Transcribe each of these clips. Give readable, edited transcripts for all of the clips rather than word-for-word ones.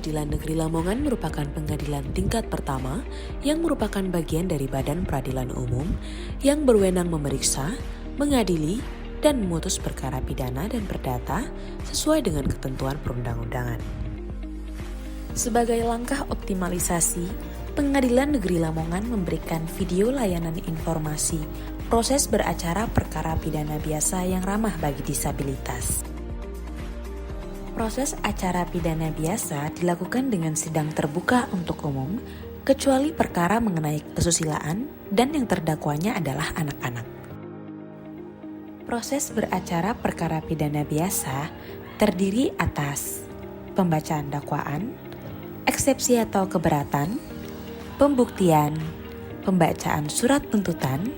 Pengadilan Negeri Lamongan merupakan pengadilan tingkat pertama yang merupakan bagian dari Badan Peradilan Umum yang berwenang memeriksa, mengadili, dan memutus perkara pidana dan perdata sesuai dengan ketentuan perundang-undangan. Sebagai langkah optimalisasi, Pengadilan Negeri Lamongan memberikan video layanan informasi proses beracara perkara pidana biasa yang ramah bagi disabilitas. Proses acara pidana biasa dilakukan dengan sidang terbuka untuk umum, kecuali perkara mengenai kesusilaan dan yang terdakwanya adalah anak-anak. Proses beracara perkara pidana biasa terdiri atas pembacaan dakwaan, eksepsi atau keberatan, pembuktian, pembacaan surat tuntutan,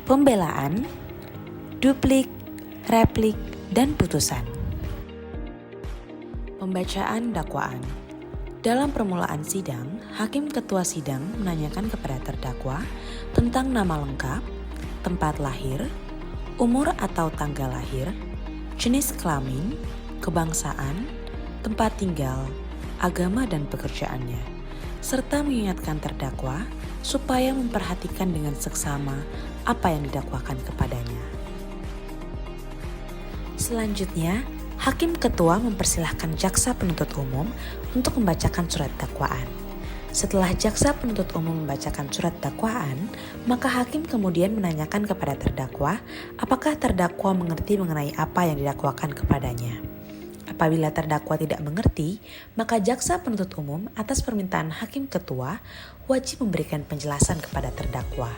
pembelaan, duplik, replik, dan putusan. Pembacaan dakwaan. Dalam permulaan sidang, hakim ketua sidang menanyakan kepada terdakwa tentang nama lengkap, tempat lahir, umur atau tanggal lahir, jenis kelamin, kebangsaan, tempat tinggal, agama dan pekerjaannya, serta mengingatkan terdakwa supaya memperhatikan dengan seksama apa yang didakwakan kepadanya. Selanjutnya, Hakim Ketua mempersilahkan Jaksa Penuntut Umum untuk membacakan surat dakwaan. Setelah Jaksa Penuntut Umum membacakan surat dakwaan, maka Hakim kemudian menanyakan kepada terdakwa apakah terdakwa mengerti mengenai apa yang didakwakan kepadanya. Apabila terdakwa tidak mengerti, maka Jaksa Penuntut Umum atas permintaan Hakim Ketua wajib memberikan penjelasan kepada terdakwa.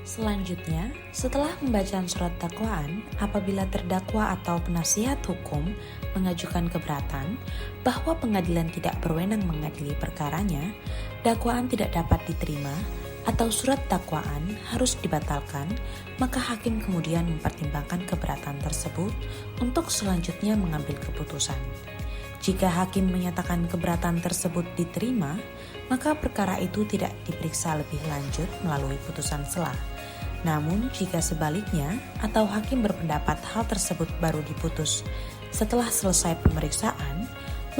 Selanjutnya, setelah pembacaan surat dakwaan, apabila terdakwa atau penasihat hukum mengajukan keberatan bahwa pengadilan tidak berwenang mengadili perkaranya, dakwaan tidak dapat diterima, atau surat dakwaan harus dibatalkan, maka hakim kemudian mempertimbangkan keberatan tersebut untuk selanjutnya mengambil keputusan. Jika hakim menyatakan keberatan tersebut diterima, maka perkara itu tidak diperiksa lebih lanjut melalui putusan sela. Namun, jika sebaliknya atau hakim berpendapat hal tersebut baru diputus setelah selesai pemeriksaan,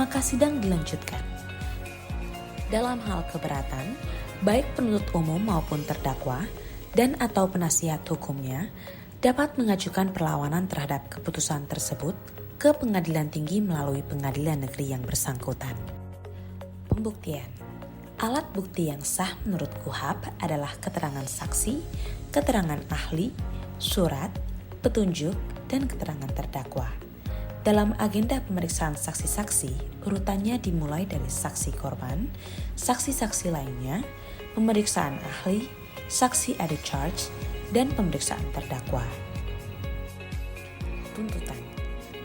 maka sidang dilanjutkan. Dalam hal keberatan, baik penuntut umum maupun terdakwa dan atau penasihat hukumnya dapat mengajukan perlawanan terhadap keputusan tersebut ke pengadilan tinggi melalui pengadilan negeri yang bersangkutan. Pembuktian. Alat bukti yang sah menurut KUHP adalah keterangan saksi, keterangan ahli, surat, petunjuk, dan keterangan terdakwa. Dalam agenda pemeriksaan saksi-saksi, urutannya dimulai dari saksi korban, saksi-saksi lainnya, pemeriksaan ahli, saksi added charge, dan pemeriksaan terdakwa. Tuntutan.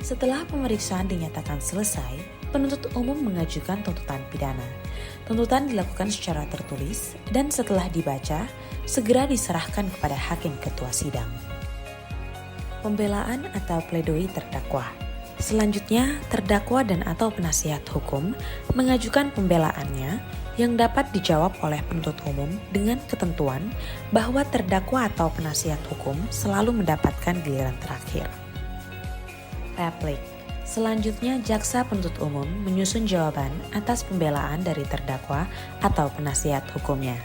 Setelah pemeriksaan dinyatakan selesai, penuntut umum mengajukan tuntutan pidana. Tuntutan dilakukan secara tertulis dan setelah dibaca, segera diserahkan kepada hakim ketua sidang. Pembelaan atau pledoi terdakwa. Selanjutnya, terdakwa dan atau penasihat hukum mengajukan pembelaannya yang dapat dijawab oleh penuntut umum dengan ketentuan bahwa terdakwa atau penasihat hukum selalu mendapatkan giliran terakhir. Replik. Selanjutnya, jaksa penuntut umum menyusun jawaban atas pembelaan dari terdakwa atau penasihat hukumnya.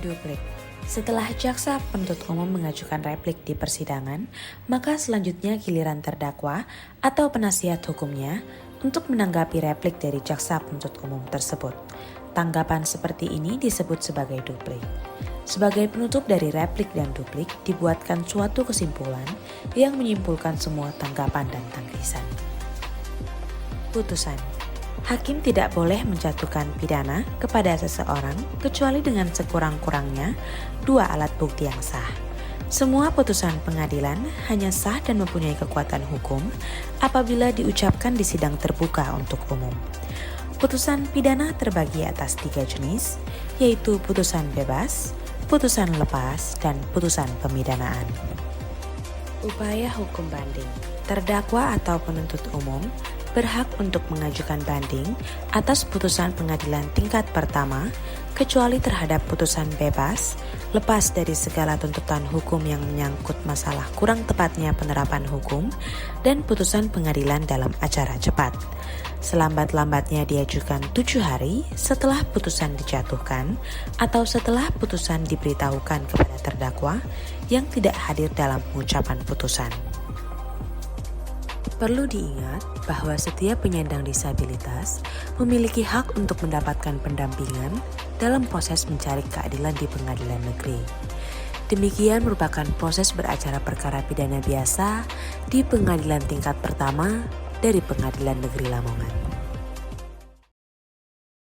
Duplik. Setelah jaksa penuntut umum mengajukan replik di persidangan, maka selanjutnya giliran terdakwa atau penasihat hukumnya untuk menanggapi replik dari jaksa penuntut umum tersebut. Tanggapan seperti ini disebut sebagai duplik. Sebagai penutup dari replik dan duplik, dibuatkan suatu kesimpulan yang menyimpulkan semua tanggapan dan tangkisan. Putusan. Hakim tidak boleh menjatuhkan pidana kepada seseorang kecuali dengan sekurang-kurangnya 2 alat bukti yang sah. Semua putusan pengadilan hanya sah dan mempunyai kekuatan hukum apabila diucapkan di sidang terbuka untuk umum. Putusan pidana terbagi atas 3 jenis, yaitu putusan bebas, putusan lepas, dan putusan pemidanaan. Upaya hukum banding. Terdakwa atau penuntut umum berhak untuk mengajukan banding atas putusan pengadilan tingkat pertama kecuali terhadap putusan bebas, lepas dari segala tuntutan hukum yang menyangkut masalah kurang tepatnya penerapan hukum dan putusan pengadilan dalam acara cepat. Selambat-lambatnya diajukan 7 hari setelah putusan dijatuhkan atau setelah putusan diberitahukan kepada terdakwa yang tidak hadir dalam pengucapan putusan. Perlu diingat bahwa setiap penyandang disabilitas memiliki hak untuk mendapatkan pendampingan dalam proses mencari keadilan di pengadilan negeri. Demikian merupakan proses beracara perkara pidana biasa di pengadilan tingkat pertama dari Pengadilan Negeri Lamongan.